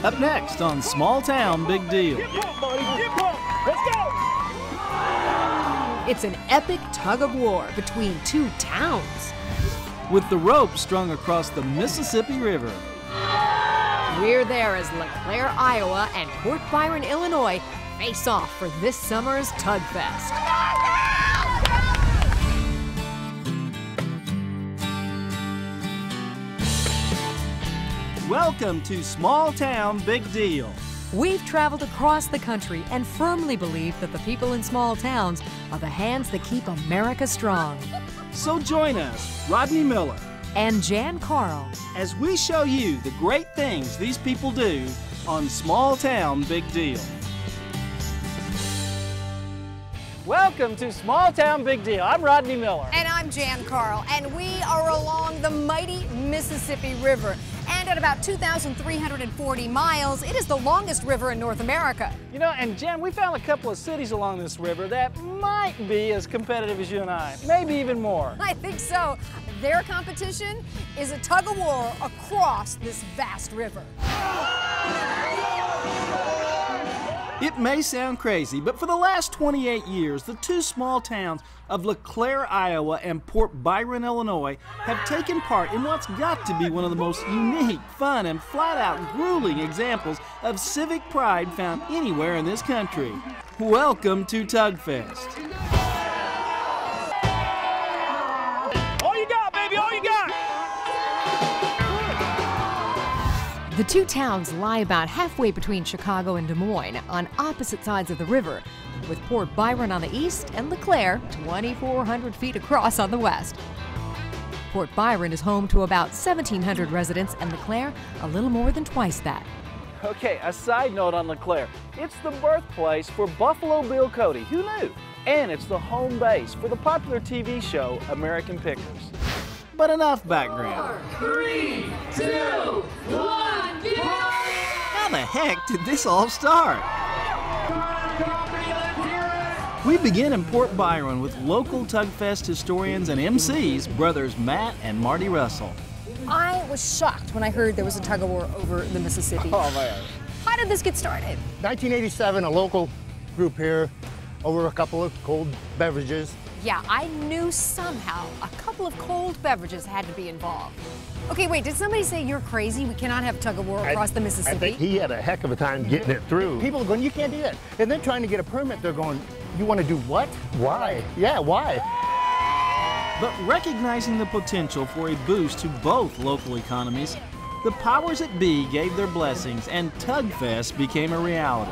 Up next on Small Town Big Deal. Get pumped, buddy. Get pumped. Let's go. It's an epic tug-of-war between two towns. With the rope strung across the Mississippi River. We're there as LeClaire, Iowa and Port Byron, Illinois face off for this summer's Tug Fest. Welcome to Small Town Big Deal. We've traveled across the country and firmly believe that the people in small towns are the hands that keep America strong. So join us, Rodney Miller, And Jann Carl, as we show you the great things these people do on Small Town Big Deal. Welcome to Small Town Big Deal. I'm Rodney Miller. And I'm Jann Carl, and we are along the mighty Mississippi River. And at about 2,340 miles, it is the longest river in North America. You know, and Jen, we found a couple of cities along this river that might be as competitive as you and I, maybe even more. I think so. Their competition is a tug-of-war across this vast river. It may sound crazy, but for the last 28 years, the two small towns of LeClaire, Iowa and Port Byron, Illinois have taken part in what's got to be one of the most unique, fun, and flat-out grueling examples of civic pride found anywhere in this country. Welcome to Tug Fest. All you got, baby, all you got. the two towns lie about halfway between Chicago and Des Moines on opposite sides of the river, with Port Byron on the east and LeClaire 2,400 feet across on the west. Port Byron is home to about 1,700 residents and LeClaire a little more than twice that. Okay, a side note on LeClaire. It's the birthplace for Buffalo Bill Cody. Who knew? And it's the home base for the popular TV show American Pickers. But enough background. 3, 2, 1, go! How the heck did this all start? We begin in Port Byron with local Tugfest historians and Emcees, brothers Matt and Marty Russell. I was shocked when I heard there was a tug-of-war over the Mississippi. Oh, man. How did this get started? 1987, a local group here over a couple of cold beverages. Yeah, I knew somehow a couple of cold beverages had to be involved. Okay, wait, did somebody say you're crazy? We cannot have a tug-of-war across the Mississippi? I think he had a heck of a time getting it through. People are going, you can't do that. And then trying to get a permit, they're going, you want to do what? Why? Yeah, why? But recognizing the potential for a boost to both local economies, the powers that be gave their blessings and Tugfest became a reality.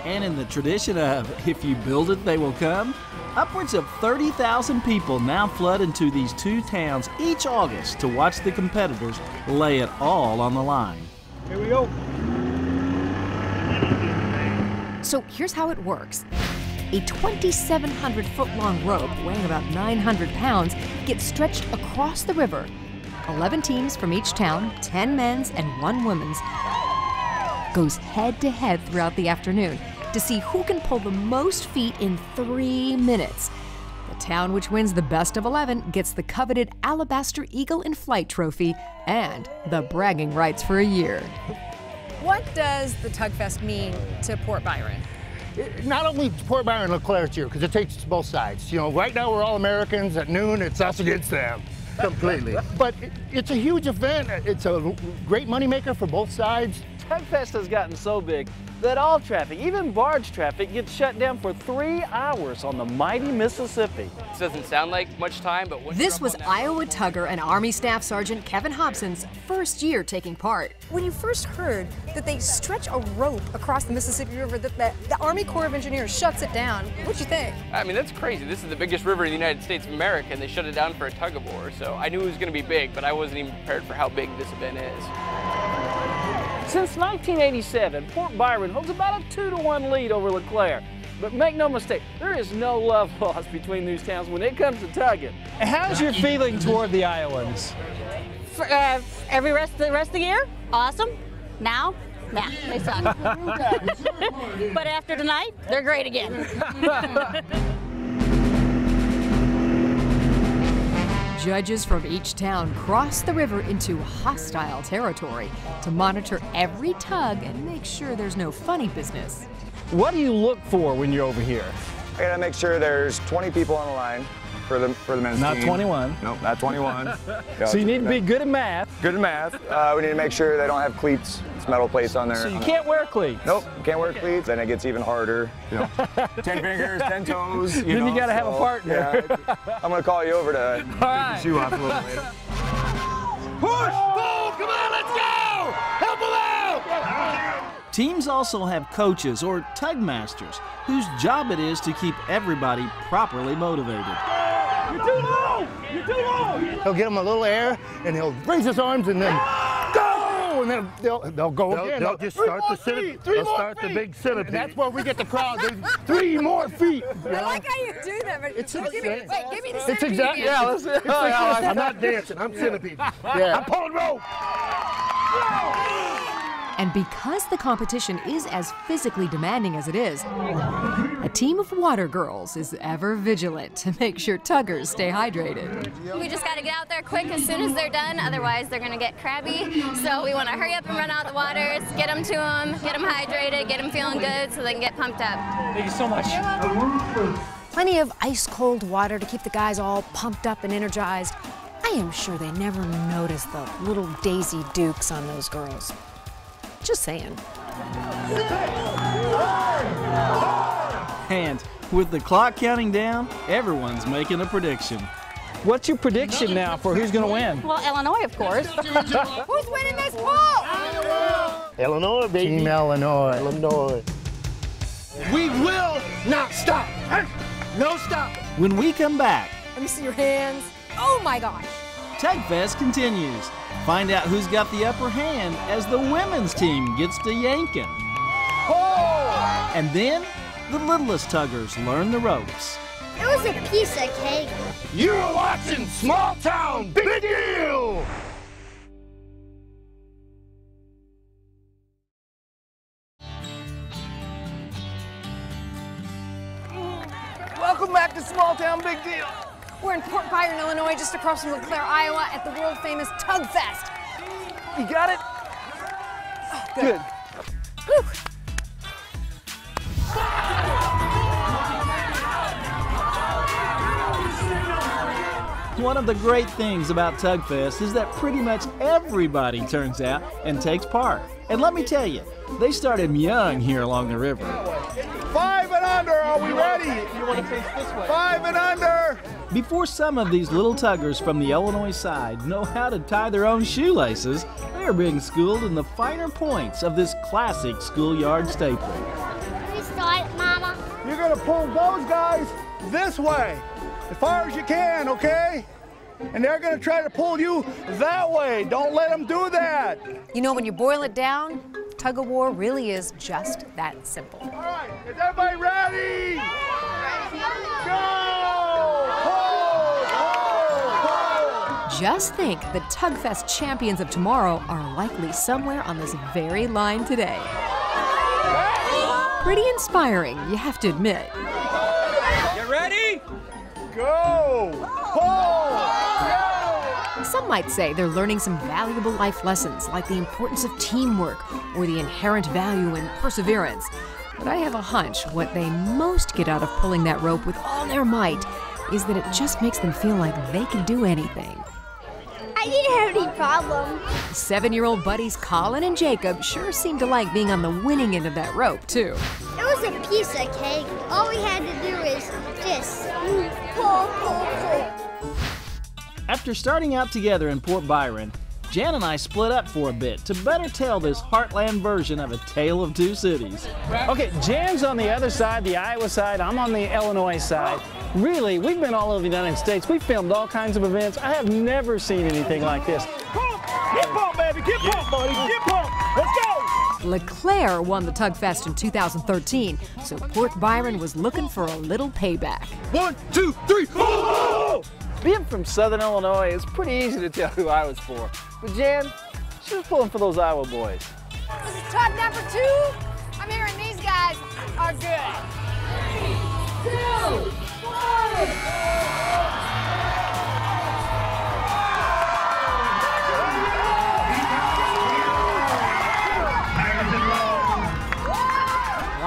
And in the tradition of, if you build it, they will come, upwards of 30,000 people now flood into these two towns each August to watch the competitors lay it all on the line. Here we go. So here's how it works. A 2,700-foot-long rope weighing about 900 pounds gets stretched across the river. 11 teams from each town, 10 men's and 1 women's, goes head-to-head throughout the afternoon to see who can pull the most feet in 3 minutes. The town which wins the best of 11 gets the coveted Alabaster Eagle in Flight trophy and the bragging rights for a year. What does the Tugfest mean to Port Byron? Not only Port Byron and LeClaire here, because it takes both sides. You know, right now we're all Americans. At noon, it's us against them. Completely. But it's a huge event. It's a great moneymaker for both sides. Tugfest has gotten so big that all traffic, even barge traffic, gets shut down for 3 hours on the mighty Mississippi. This doesn't sound like much time, but This was Iowa Tugger and Army Staff Sergeant Kevin Hobson's first year taking part. When you first heard that they stretch a rope across the Mississippi River, that the Army Corps of Engineers shuts it down, what'd you think? I mean, that's crazy. This is the biggest river in the United States of America, and they shut it down for a tug-of-war. So I knew it was going to be big, but I wasn't even prepared for how big this event is. Since 1987, Port Byron holds about a 2-to-1 lead over LeClaire. But make no mistake, there is no love lost between these towns when it comes to tugging. How's your feeling toward the Iowans? For, the rest of the year, awesome. Now, nah, they suck. But after tonight, they're great again. Judges from each town cross the river into hostile territory to monitor every tug and make sure there's no funny business. What do you look for when you're over here? I gotta make sure there's 20 people on the line for the men's team. Not 21. Nope, not 21. So you need to be good at math. Good at math. We need to make sure they don't have cleats. It's metal plates on there. So you can't wear cleats. Nope, can't wear cleats. Then it gets even harder. You know, 10 fingers, 10 toes. Then you gotta have a partner. Yeah, I'm gonna call you over to take your shoe off a little later. Push! Pull! Come on, let's go! Help him out! Teams also have coaches or tug masters whose job it is to keep everybody properly motivated. You're too low! You're too low! He'll get him a little air, and he'll raise his arms, and then go! And then they'll go again. They'll just start the centipede. They'll start the big centipede. And that's where we get the crowd. 3 more feet. I like how you do that, but It's give me the It's centipede exactly. again. Yeah, let's. I'm not dancing. I'm centipede. Yeah. I'm pulling rope. And because the competition is as physically demanding as it is, a team of water girls is ever vigilant to make sure tuggers stay hydrated. We just got to get out there quick as soon as they're done, otherwise they're going to get crabby. So we want to hurry up and run out the waters, get them to them, get them hydrated, get them feeling good so they can get pumped up. Thank you so much. Plenty of ice-cold water to keep the guys all pumped up and energized. I am sure they never noticed the little Daisy Dukes on those girls. Just saying. And with the clock counting down, everyone's making a prediction. What's your prediction now for who's going to win? Well, Illinois, of course. Who's winning this pool? Illinois, baby. Team Illinois. Illinois. We will not stop. No stop. When we come back, Let me see your hands. Oh my gosh. Tugfest continues. Find out who's got the upper hand as the women's team gets to yanking. Oh! And then the littlest tuggers learn the ropes. It was a piece of cake. You're watching Small Town Big Deal! Welcome back to Small Town Big Deal. We're in Port Byron, Illinois, just across from LeClaire, Iowa, at the world-famous Tugfest. You got it? Oh, good. Good. Whew. One of the great things about Tugfest is that pretty much everybody turns out and takes part. And let me tell you, they started young here along the river. 5 and under, are we ready? You want to face this way. 5 and under. Before some of these little tuggers from the Illinois side know how to tie their own shoelaces, they are being schooled in the finer points of this classic schoolyard staple. Can we start it, Mama? You're going to pull those guys this way, as far as you can, okay? And they're going to try to pull you that way. Don't let them do that. You know, when you boil it down, Tug-O-War really is just that simple. All right, is everybody ready? Go! Just think, the Tugfest champions of tomorrow are likely somewhere on this very line today. Pretty inspiring, you have to admit. Get ready? Go! Pull! Go! Some might say they're learning some valuable life lessons, like the importance of teamwork or the inherent value in perseverance. But I have a hunch what they most get out of pulling that rope with all their might is that it just makes them feel like they can do anything. I didn't have any problem. 7-year-old buddies Collin and Jacob sure seem to like being on the winning end of that rope, too. It was a piece of cake. All we had to do is just pull, pull, pull. After starting out together in Port Byron, Jann and I split up for a bit to better tell this heartland version of A Tale of Two Cities. Okay, Jan's on the other side, the Iowa side. I'm on the Illinois side. Really, we've been all over the United States. We've filmed all kinds of events. I have never seen anything like this. Pump! Get pumped, baby! Get pumped, buddy! Get pumped! Let's go! LeClaire won the Tugfest in 2013, so Port Byron was looking for a little payback. 1, 2, 3, oh! Being from Southern Illinois, it's pretty easy to tell who I was for. But Jann, she was pulling for those Iowa boys. This is tug number 2. I'm hearing these guys are good. 3, 2, 1.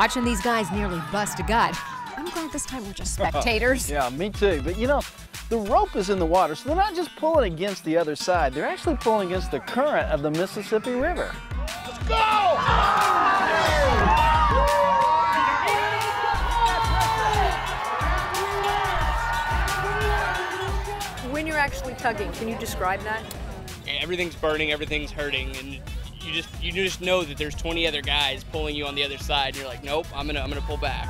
Watching these guys nearly bust a gut, I'm glad this time we're just spectators. Yeah, me too. But you know, the rope is in the water, so they're not just pulling against the other side. They're actually pulling against the current of the Mississippi River. Let's go! When you're actually tugging, can you describe that? Everything's burning, everything's hurting, and you just know that there's 20 other guys pulling you on the other side. And you're like, nope, I'm gonna pull back.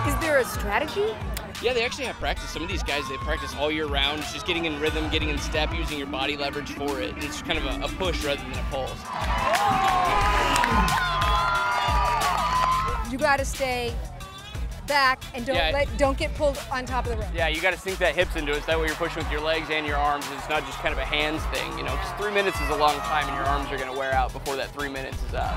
Is there a strategy? Yeah, they actually have practice. Some of these guys, they practice all year round. It's just getting in rhythm, getting in step, using your body leverage for it. And it's kind of a push rather than a pull. You gotta stay back and don't get pulled on top of the rope. Yeah, you got to sink that hips into it. So that way you're pushing with your legs and your arms. It's not just kind of a hands thing, you know. Because 3 minutes is a long time, and your arms are going to wear out before that 3 minutes is up.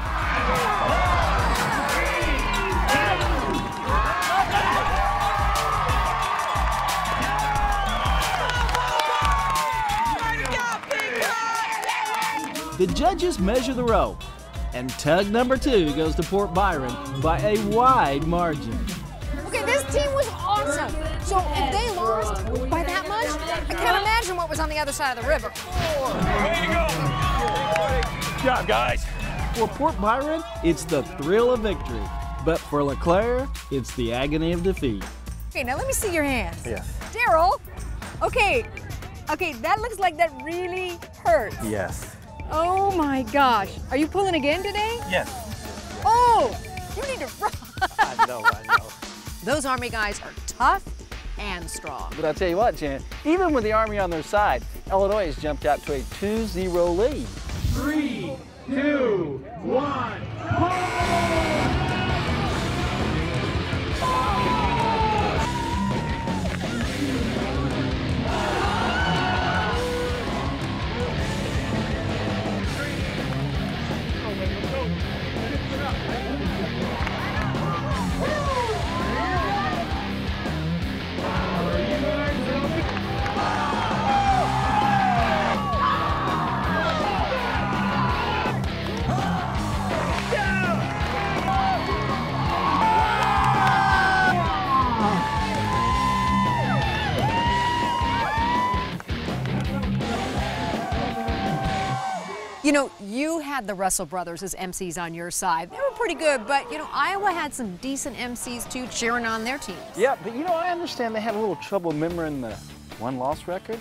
The judges measure the rope, and tug number 2 goes to Port Byron by a wide margin. Okay, this team was awesome. So if they lost by that much, I can't imagine what was on the other side of the river. Way to go! Good job, guys. For Port Byron, it's the thrill of victory. But for LeClaire, it's the agony of defeat. Okay, now let me see your hands. Yeah. Daryl, okay, that looks like that really hurts. Yes. Oh my gosh. Are you pulling again today? Yes. Oh, you need to run. I know. Those Army guys are tough and strong. But I'll tell you what, Jan, even with the Army on their side, Illinois has jumped out to a 2-0 lead. 3, 2, 1, You know, you had the Russell brothers as Emcees on your side. They were pretty good, but, you know, Iowa had some decent Emcees, too, cheering on their teams. Yeah, but, you know, I understand they had a little trouble remembering the win-loss record.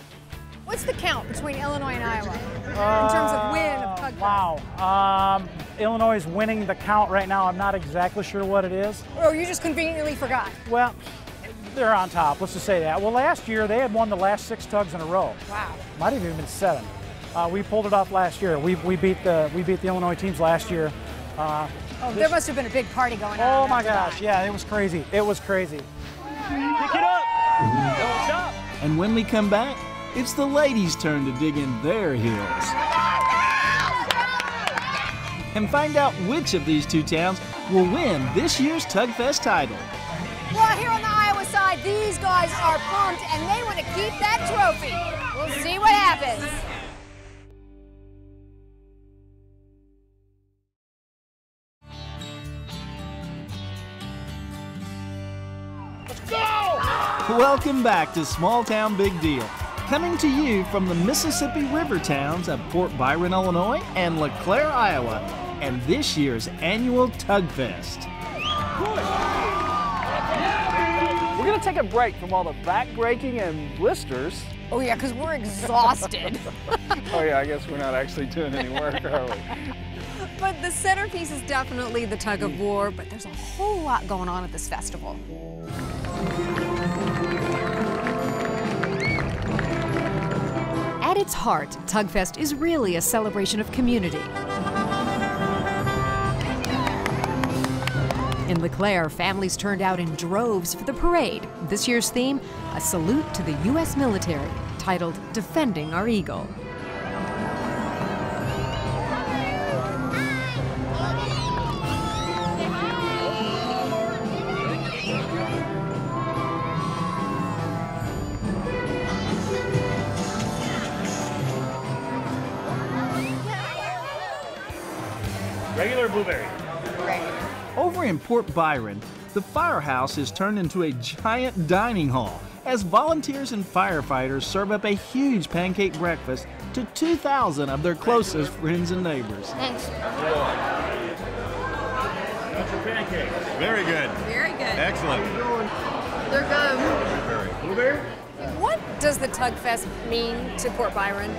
What's the count between Illinois and Iowa in terms of win of Tug-War? Wow. Illinois is winning the count right now. I'm not exactly sure what it is. Or you just conveniently forgot? Well, they're on top. Let's just say that. Well, last year, they had won the last 6 tugs in a row. Wow. Might have even been 7. We pulled it off last year. We beat the Illinois teams last year. There must have been a big party going on. Oh my gosh, yeah, it was crazy. It was crazy. Pick it up! Don't stop! And when we come back, it's the ladies' turn to dig in their heels. And find out which of these 2 towns will win this year's Tugfest title. Well, here on the Iowa side, these guys are pumped and they want to keep that trophy. We'll see what happens. Welcome back to Small Town Big Deal, coming to you from the Mississippi River towns of Port Byron, Illinois and LeClaire, Iowa, and this year's annual Tugfest. We're going to take a break from all the back-breaking and blisters. Oh yeah, because we're exhausted. Oh yeah, I guess we're not actually doing any work, are we? But the centerpiece is definitely the Tug-of-War, but there's a whole lot going on at this festival. At its heart, Tugfest is really a celebration of community. In LeClaire, families turned out in droves for the parade. This year's theme, a salute to the U.S. military, titled Defending Our Eagle. Regular blueberry. Over in Port Byron, the firehouse is turned into a giant dining hall as volunteers and firefighters serve up a huge pancake breakfast to 2,000 of their closest friends and neighbors. Thanks. That's your pancakes. Very good. Very good. Excellent. They're good. Blueberry? What does the Tug Fest mean to Port Byron?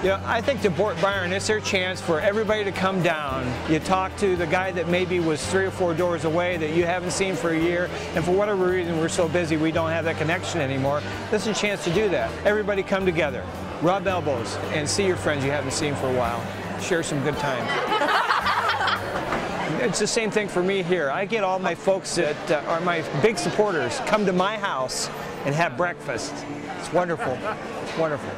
Yeah, I think to Port Byron, it's their chance for everybody to come down. You talk to the guy that maybe was 3 or 4 doors away that you haven't seen for a year, and for whatever reason we're so busy we don't have that connection anymore. This is a chance to do that. Everybody come together, rub elbows, and see your friends you haven't seen for a while. Share some good times. It's the same thing for me here. I get all my folks that are my big supporters come to my house and have breakfast. It's wonderful. It's wonderful.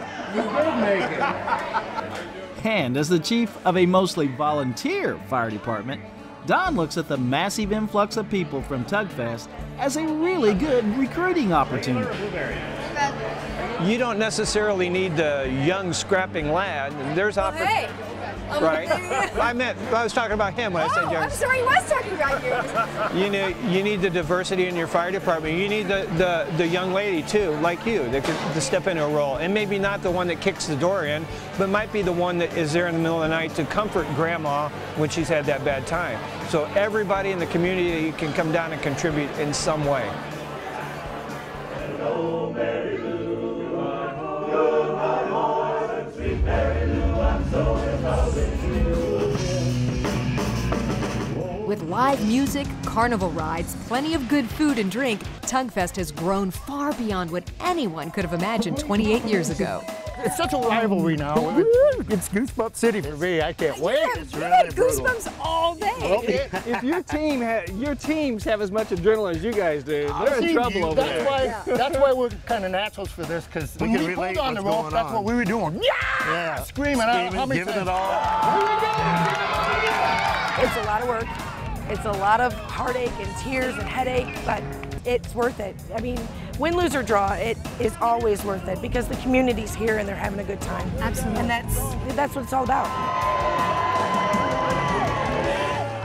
And as the chief of a mostly volunteer fire department, Don looks at the massive influx of people from Tugfest as a really good recruiting opportunity. You don't necessarily need the young, scrapping lad. There's Hey. Right? I was talking about him when I said young. I'm sorry, he was talking about you. You need the diversity in your fire department. You need the young lady too, like you, that could to step into a role, and maybe not the one that kicks the door in, but might be the one that is there in the middle of the night to comfort grandma when she's had that bad time. So everybody in the community can come down and contribute in some way. Hello, Mary Lou, I'm home. You're my morning, sweet Mary Lou, I'm so in love with you. With live music, carnival rides, plenty of good food and drink, Tugfest has grown far beyond what anyone could have imagined 28 years ago. It's such a rivalry now. It's Goosebump City for me. I can't wait. It's really goosebumps all day. If your teams have as much adrenaline as you guys do, they're in trouble over there. That's why we're kind of naturals for this, because when we pulled on the rope, that's what we were doing. Yeah! Screaming out. How many giving it all. It's a lot of work. It's a lot of heartache and tears and headache, but it's worth it. I mean, win, lose, or draw, it is always worth it because the community's here and they're having a good time. Absolutely. And that's what it's all about.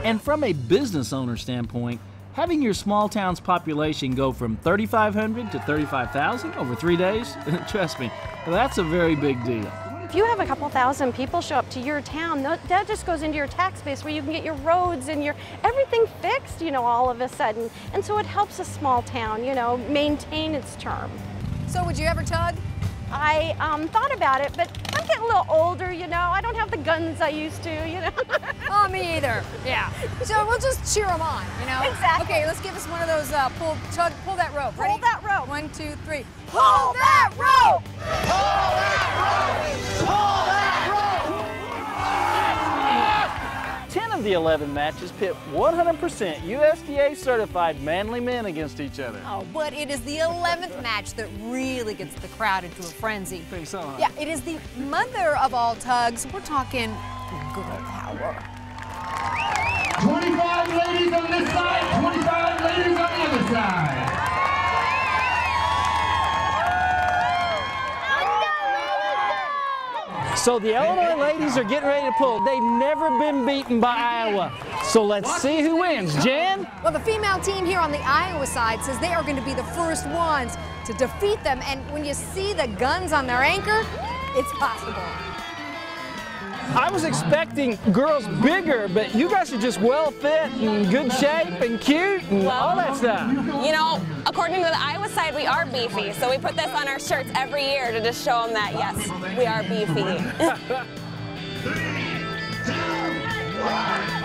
And from a business owner standpoint, having your small town's population go from 3,500 to 35,000 over 3 days, trust me, that's a very big deal. If you have a couple thousand people show up to your town, that just goes into your tax base where you can get your roads and your everything fixed, you know, all of a sudden. And so it helps a small town, you know, maintain its charm. So would you ever tug? I thought about it, but I'm getting a little older, you know. I don't have the guns I used to, you know. Oh, me either. Yeah. So we'll just cheer them on, you know. Exactly. Okay, let's give us one of those pull that rope. Ready? Pull that rope. 1, 2, 3. Pull that rope! Pull that rope! Pull that rope! 10 of the 11 matches pit 100% USDA certified manly men against each other. Oh, but it is the 11th match that really gets the crowd into a frenzy. Think so, huh? Yeah, it is the mother of all tugs. We're talking girl power. 25 ladies on this side, 25 ladies on the other side. So the Illinois ladies are getting ready to pull. They've never been beaten by Iowa. So let's see who wins. Jan? Well, the female team here on the Iowa side says they are going to be the first ones to defeat them. And when you see the guns on their anchor, it's possible. I was expecting girls bigger, but you guys are just well fit and good shape and cute and all that stuff. You know, according to the Iowa side, we are beefy. So we put this on our shirts every year to just show them that, yes, we are beefy. 3, 2, 1.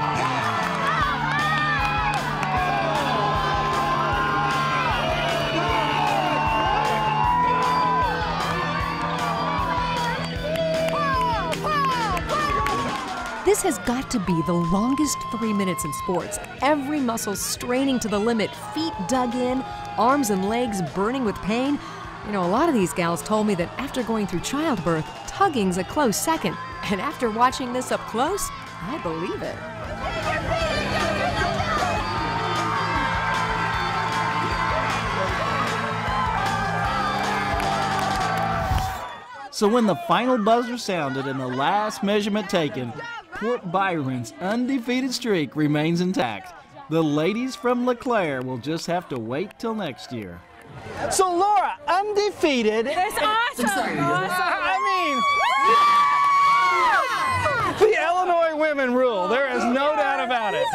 This has got to be the longest 3 minutes in sports. Every muscle straining to the limit, feet dug in, arms and legs burning with pain. You know, a lot of these gals told me that after going through childbirth, tugging's a close second. And after watching this up close, I believe it. So when the final buzzer sounded and the last measurement taken, Port Byron's undefeated streak remains intact. The ladies from LeClaire will just have to wait till next year. So Laura, undefeated. That's awesome. The Illinois women rule. There is no doubt about it.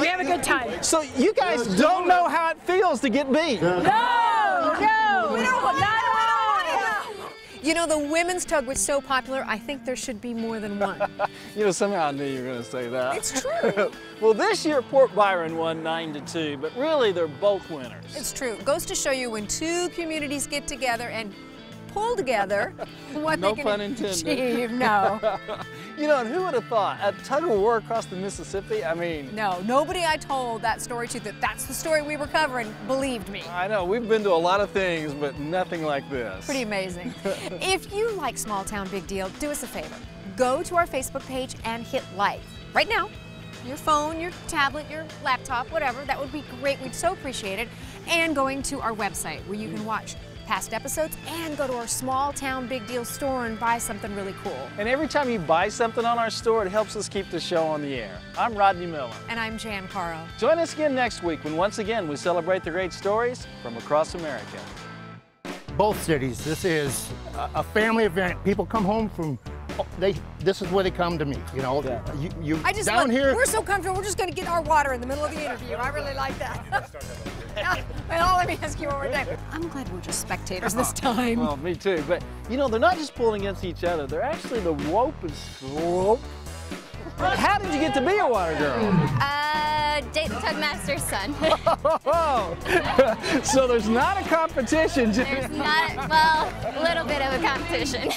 We have a good time. So you guys don't know how it feels to get beat. No. We don't want to. You know, the women's tug was so popular, I think there should be more than one. You know, somehow I knew you were going to say that. It's true. Well, this year Port Byron won 9-2, but really they're both winners. It's true. It goes to show you when two communities get together and pull together what No they pun can intended. achieve. No. You know, and who would have thought? A Tug-O-War across the Mississippi? I mean... No, nobody I told that story to that's the story we were covering believed me. I know, we've been to a lot of things, but nothing like this. Pretty amazing. If you like Small Town Big Deal, do us a favor. Go to our Facebook page and hit like. Right now. Your phone, your tablet, your laptop, whatever. That would be great. We'd so appreciate it. And going to our website where you can watch past episodes and go to our Small Town Big Deal store and buy something really cool. And every time you buy something on our store, it helps us keep the show on the air. I'm Rodney Miller. And I'm Jann Caro. Join us again next week when once again we celebrate the great stories from across America. Both cities, this is a family event. People come home from, this is where they come to meet, you know. You I just down here. We're so comfortable, we're just going to get our water in the middle of the interview. I really like that. Well, let me ask you one more time. I'm glad we're just spectators this time. Well, me too. But, you know, they're not just pulling against each other. They're actually the rope and slope. How did you get to be a water girl? Date the Tugmaster's son. So there's not a competition. There's not, well, a little bit of a competition.